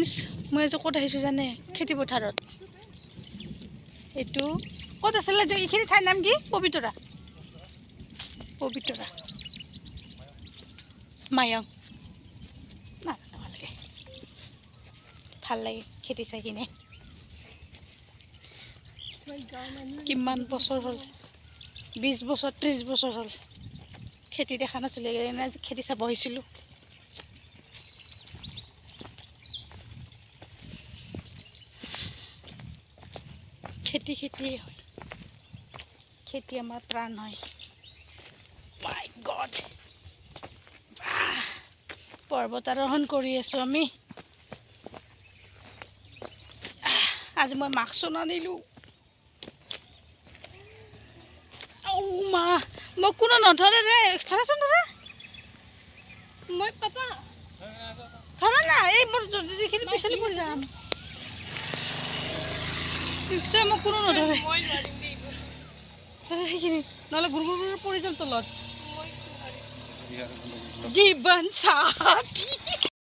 Friends, মই আজি ক'ত আহিছোঁ জানে? খেতি পথাৰত। এইটো ক'ত আছিলে যে এইখিনি ঠাইৰ নাম কি? পবিতৰা। পবিতৰা মায়ং নালাগে, ভাল লাগে খেতি চাই কিনে। কিমান বছৰ হ'ল, 20 বছৰ 30 বছৰ হ'ল খেতি দেখা নাছিলোঁ। সেইকাৰণে আজি খেতি চাব আহিছিলোঁ। খেতি খেতিয়ে হয়, খেতি আমাৰ প্ৰাণ হয়। মাই গড, পৰ্বত আৰোহণ কৰি আছোঁ আমি। আজি মই মাস্কো নানিলোঁ। মা মোক কোনো নধৰে ৰে, ধৰাচোন ধৰা। মই পাপা ধৰা না, এই মোৰ যিখিনি পিছলি পৰি যাম। মোক কোনো নধৰে সেইখিনি, নহ'লে গুৰ গুৰ পৰি যাম তলত। জীৱন সাথী।